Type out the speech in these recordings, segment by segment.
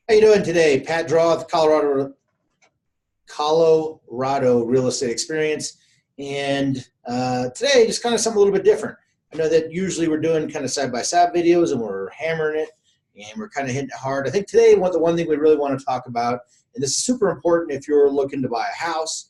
How you doing today? Pat Draw with Colorado Real Estate Experience. And today, just kind of something a little bit different. I know that usually we're doing kind of side-by-side videos and we're hammering it and we're kind of hitting it hard. I think today, the one thing we really want to talk about, and this is super important if you're looking to buy a house,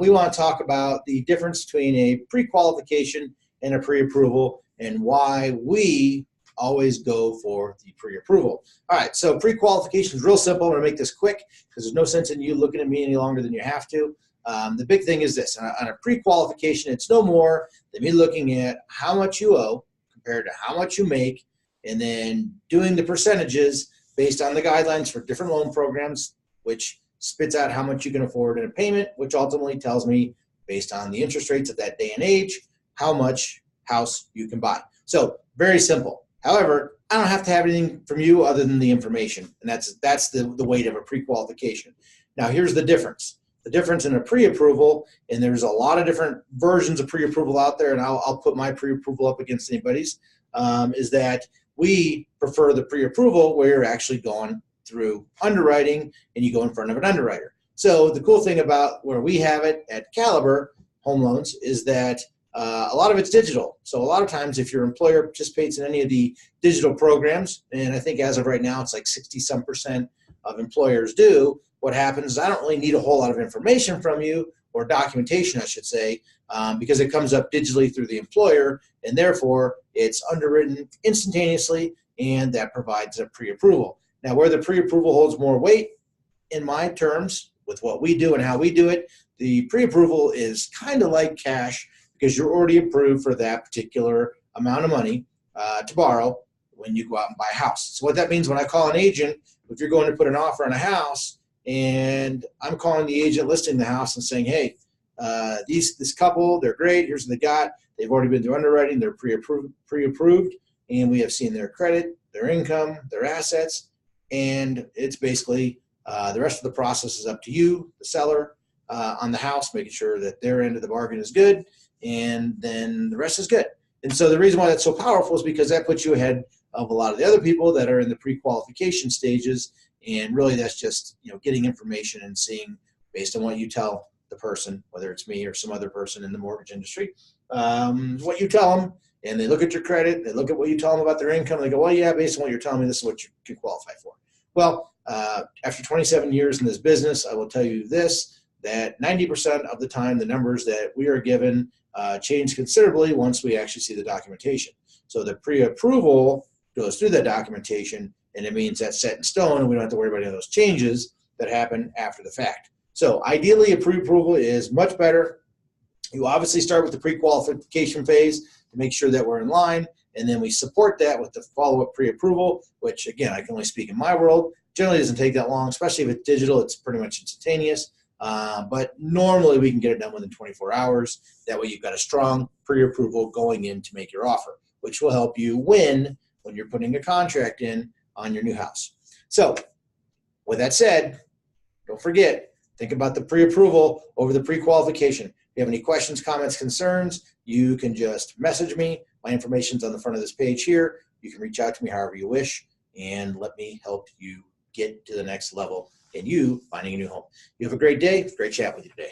we want to talk about the difference between a pre-qualification and a pre-approval and why we always go for the pre-approval. All right, so pre-qualification is real simple. I'm going to make this quick because there's no sense in you looking at me any longer than you have to. The big thing is this. On a pre-qualification, it's no more than me looking at how much you owe compared to how much you make and then doing the percentages based on the guidelines for different loan programs, which spits out how much you can afford in a payment, which ultimately tells me, based on the interest rates of that day and age, how much house you can buy. So very simple. However, I don't have to have anything from you other than the information, and that's the weight of a pre-qualification. Now, here's the difference. The difference in a pre-approval, and there's a lot of different versions of pre-approval out there, and I'll put my pre-approval up against anybody's, is that we prefer the pre-approval where you're actually going through underwriting and you go in front of an underwriter. So the cool thing about where we have it at Caliber Home Loans is that a lot of it's digital. So a lot of times if your employer participates in any of the digital programs, and I think as of right now it's like 60-some% of employers do, what happens is I don't really need a whole lot of information from you, or documentation I should say, because it comes up digitally through the employer, and therefore it's underwritten instantaneously, and that provides a pre-approval. Now where the pre-approval holds more weight in my terms with what we do and how we do it, the pre-approval is kind of like cash, because you're already approved for that particular amount of money to borrow when you go out and buy a house. So what that means when I call an agent, if you're going to put an offer on a house and I'm calling the agent listing the house and saying, hey, this couple, they're great, here's what they got, they've already been through underwriting, they're pre-approved, and we have seen their credit, their income, their assets, and it's basically the rest of the process is up to you, the seller, on the house, making sure that their end of the bargain is good, and then the rest is good. And so the reason why that's so powerful is because that puts you ahead of a lot of the other people that are in the pre-qualification stages, and really that's just getting information and seeing based on what you tell the person, whether it's me or some other person in the mortgage industry, what you tell them, and they look at your credit, they look at what you tell them about their income, and they go, well, yeah, based on what you're telling me, this is what you can qualify for. Well, after 27 years in this business, I will tell you this, that 90% of the time the numbers that we are given change considerably once we actually see the documentation. So the pre-approval goes through that documentation, and it means that's set in stone, and we don't have to worry about any of those changes that happen after the fact. So ideally, a pre-approval is much better. You obviously start with the pre-qualification phase to make sure that we're in line, and then we support that with the follow-up pre-approval, which, again, I can only speak in my world. Generally doesn't take that long, especially if it's digital. It's pretty much instantaneous. But normally we can get it done within 24 hours. That way you've got a strong pre-approval going in to make your offer, which will help you win when you're putting a contract in on your new house. So with that said, don't forget, think about the pre-approval over the pre-qualification. If you have any questions, comments, concerns, you can just message me. My information's on the front of this page here. You can reach out to me however you wish, and let me help you get to the next level in you finding a new home. You have a great day. Great chat with you today.